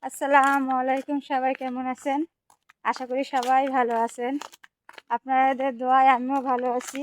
আসসালামু আলাইকুম। সবাই কেমন আছেন? আশা করি সবাই ভালো আছেন। আপনাদের দোয়ায় আমিও ভালো আছি।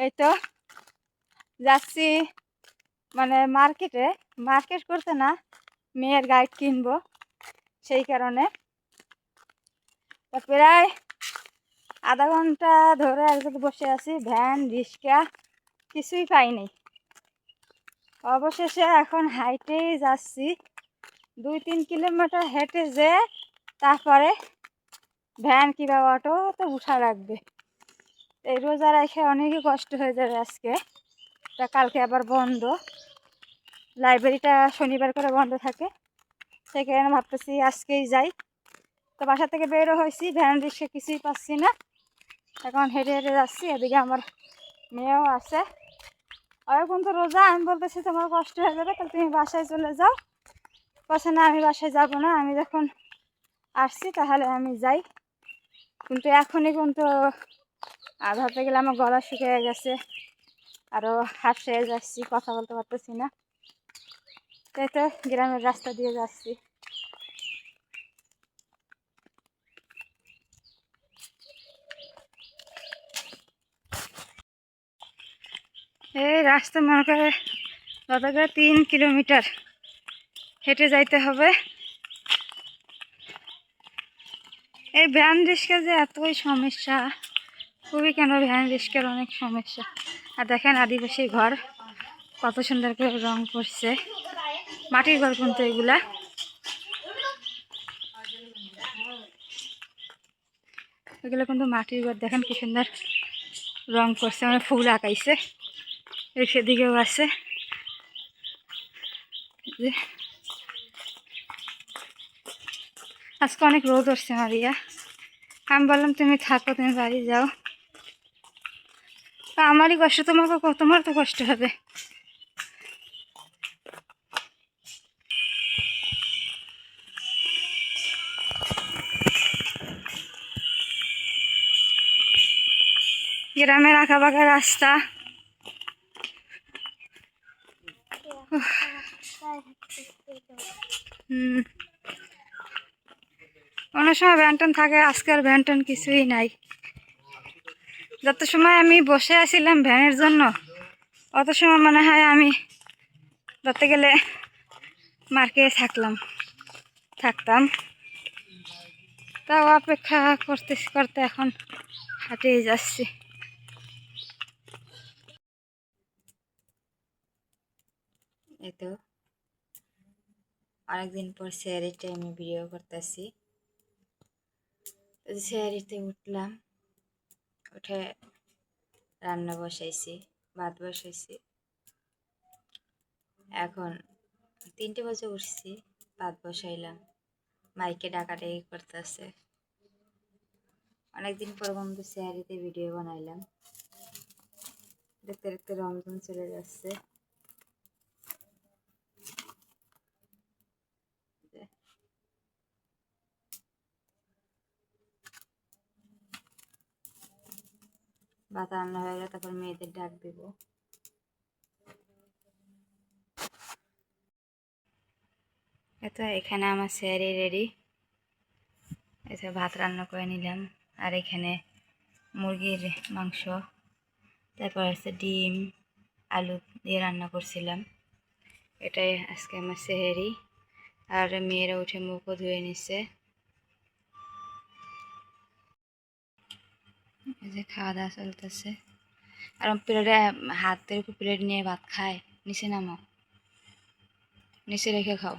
এই তো যাচ্ছি মার্কেট করতে না, মেয়ের গাইড কিনবো, সেই কারণে তো প্রায় আধা ঘন্টা ধরে একসাথে বসে আছি। ভ্যান রিক্সা কিছুই পাইনি। অবশেষে এখন হাইটেই যাচ্ছি, 2-3 কিলোমিটার হেঁটে যে তারপরে ভ্যান কিংবা অটো তো উঠা লাগবে। এই রোজা রেখে অনেকই কষ্ট হয়ে যাবে আজকে। তা কালকে আবার বন্ধ, লাইব্রেরিটা শনিবার করে বন্ধ থাকে, সেই কারণে ভাবতেছি আজকেই যাই। তো বাসা থেকে বেরো হয়েছি, ভ্যান রিক্সা কিছুই পাচ্ছি না, এখন হেঁটে হেঁটে যাচ্ছি। এদিকে আমার মেয়েও আছে, এখন তো রোজা। আমি বলতেছি তোমার কষ্ট হয়ে যাবে, তাহলে তুমি বাসায় চলে যাও। বলছে না, আমি বাসায় যাব না, আমি যখন আসছি তাহলে আমি যাই। কিন্তু এখনই কিন্তু ধরতে গেলে আমার গলা শুকিয়ে গেছে, আরও হাঁপিয়ে যাচ্ছি, কথা বলতে পারতেছি না। তাই তো গ্রামের রাস্তা দিয়ে যাচ্ছি। এই রাস্তা মনে করে যত করে 3 কিলোমিটার হেঁটে যাইতে হবে। এই ভ্যান রিক্সা যে এতই সমস্যা, খুবই, কেন ভ্যান রিক্সার অনেক সমস্যা। আর দেখেন আদিবাসী ঘর কত সুন্দর করে রং করছে, মাটির ঘর কিন্তু এগুলা। এগুলো কিন্তু মাটির ঘর, দেখেন কি সুন্দর রং করছে, মানে ফুল আঁকাইছে। সেদিকেও আছে। আজকে অনেক রোদ উঠছে মারিয়া, আমি বললাম তুমি থাকো, তুমি বাড়ি যাও। আমারই কষ্ট, তোমার তো কষ্ট হবে। গ্রামের আঁকাবাঁকা রাস্তা, অনেক সময় ভ্যানটন থাকে, আজকাল ভ্যানটন কিছুই নাই। যত সময় আমি বসে আছিলাম ভ্যানের জন্য, অত সময় মনে হয় আমি ধরতে গেলে মার্কেটে থাকতাম। তাও অপেক্ষা করতে করতে এখন হাঁটিয়ে যাচ্ছি। এই তো অনেকদিন পর সেহারির টাইমে ভিডিও করতেছি। সেহারিতে উঠলাম, উঠে রান্না বসাইছি, ভাত বসাইছি। এখন 3টে বাজে উঠছি, ভাত বসাইলাম, মাইকে ডাকাডাকি করতেছে। অনেকদিন পর বন্ধু সেহারিতে ভিডিও বানাইলাম। দেখতে দেখতে রমজান চলে যাচ্ছে। ভাত রান্না হয়ে গেলে তারপর মেয়েদের ডাক দেব। এতো এখানে আমার সেহারি রেডি। এসে ভাত রান্না করে নিলাম, আর এখানে মুরগির মাংস, তারপর আছে ডিম আলু দিয়ে রান্না করছিলাম। এটাই আজকে আমার সেহারি। আর মেয়েরা উঠে মুখও ধুয়ে নিচ্ছে। এই যে খাওয়া দাওয়া চলতেছে। আর প্লেটে হাতের উপর প্লেট নিয়ে ভাত খায়, নিচে নামাও, নিচে রেখে খাও,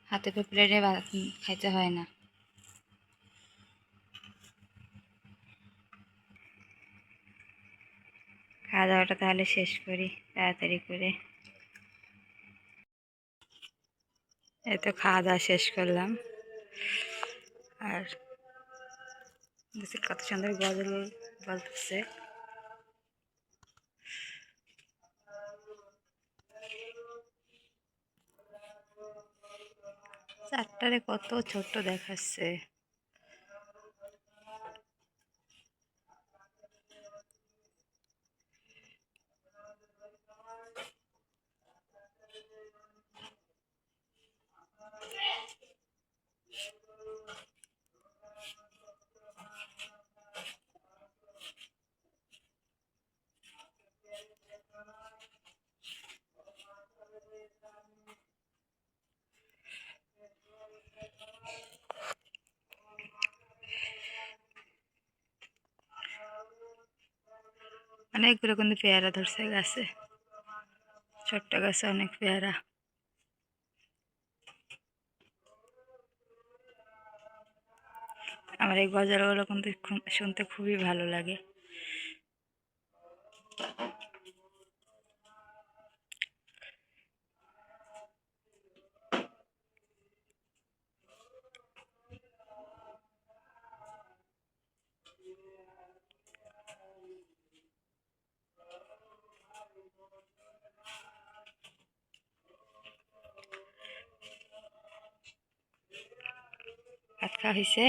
হাতের উপর প্লেটে ভাত খাইতে হয় না। খাওয়া দাওয়াটা তাহলে শেষ করি তাড়াতাড়ি করে। এই তো খাওয়া দাওয়া শেষ করলাম। আর কত সুন্দর গজল বলতেছে। চারটারে কত ছোট্ট দেখাচ্ছে। অনেকগুলো কিন্তু পেয়ারা ধরছে গাছে, ছোট্ট গাছে অনেক পেয়ারা। আমার এই গজালগুলো কিন্তু শুনতে খুবই ভালো লাগে। ভাত খাওয়া হয়েছে?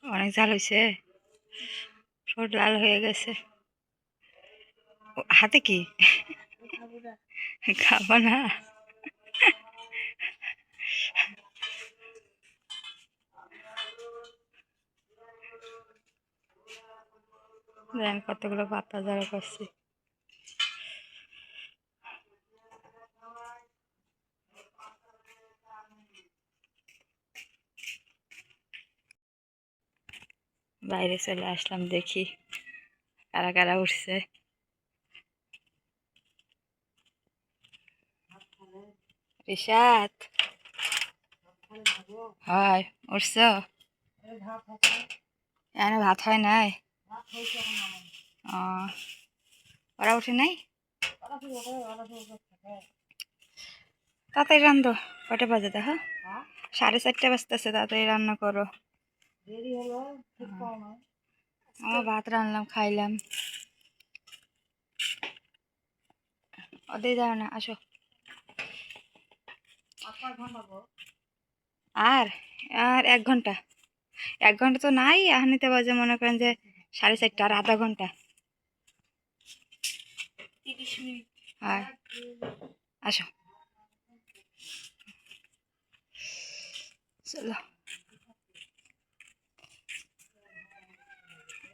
অনেক ঝাল হয়েছে, ঠোঁট লাল হয়ে গেছে। হাতে কি খাবো না? দেখেন কতগুলো পাতা ঝাড়া করছি। বাইরে চলে আসলাম, দেখি কারা কারা উঠছে। রিশাদ, হয় উঠছ? এখানে ভাত হয় নাই? ওরা উঠে নাই? তাড়াতাড়ি রান্ধো। কয়টা বাজে দেখো? 4:30 বাজতেছে, তাড়াতাড়ি রান্না করো। আমার ভাত রান্নলাম, খাইলাম। ওদের যাও না, আসো। আর আর 1 ঘন্টা। 1 ঘন্টা তো নাই, এখানিতে বাজে মনে করেন যে 4:30, আর আধা ঘন্টা। 30 মিনিট। হ্যাঁ, আসো চলো।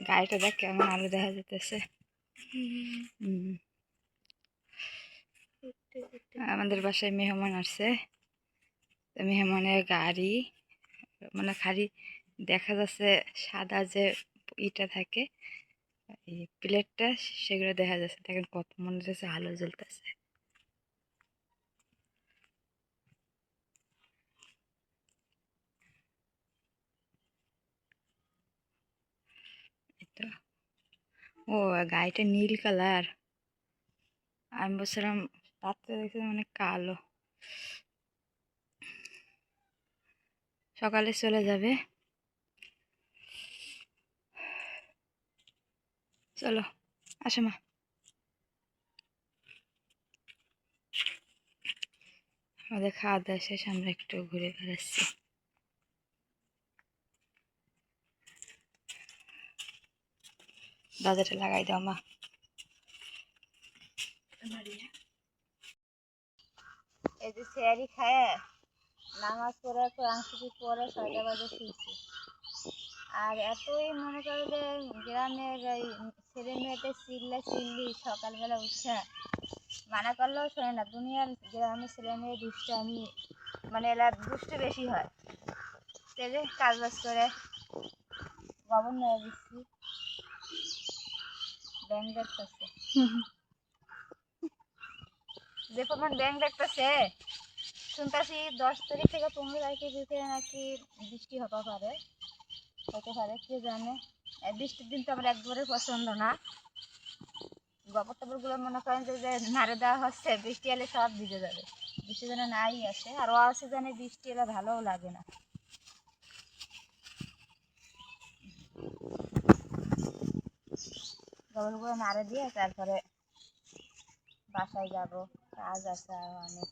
গাড়িটা দেখ কেমন আলো দেখা যেতেছে। আমাদের বাসায় মেহমান আসছে, মেহমানের গাড়ি মানে খালি দেখা যাচ্ছে সাদা যে ইটা থাকে, এই প্লেটটা, সেগুলো দেখা যাচ্ছে। দেখেন কত মনে হচ্ছে আলো জ্বলতেছে। ও, গাড়িটা নীল কালার। আমি বলছিলাম রাত্রে দেখছি মানে কালো। সকালে চলে যাবে। চলো, আসো মা। আমাদের খাওয়া দাওয়া শেষ, আমরা একটু ঘুরে বেড়াচ্ছি। দরজাটা লাগাই দাও মা। এই যে শেয়ারি খায় নামাজ পড়ে, কোরআন শরীফ পড়ে 6টা বাজে শুয়েছি। আর এতই মনে করে যে গ্রামের এই ছেলে মেয়েদের চিল্লি সকালবেলা উঠে মানা করলেও শোনে না। দুনিয়ার গ্রামের ছেলে মেয়ে দুষ্টামি, মানে এরা দুষ্টু বেশি হয়। তেলে কাজ বাজ করে গবর নিয়ে দিচ্ছি, ব্যাংক দেখতেছে। যে পরিমাণ ব্যাংক দেখতেছে, শুনতেছি 10 তারিখ থেকে 15 তারিখের ভিতরে নাকি বৃষ্টি হতে পারে, কে জানে। বৃষ্টির দিন তো আমার একবারে পছন্দ না। গোবর টবরগুলো মনে করেন যে নাড়ে দেওয়া হচ্ছে, বৃষ্টি এলে সব ভিজে যাবে। বৃষ্টি যেন নাই আসে, আর ও আসে জানে বৃষ্টি এলে ভালোও লাগে না। গোবরগুলো নাড়ে দিয়ে তারপরে বাসায় যাব, কাজ আছে আর অনেক।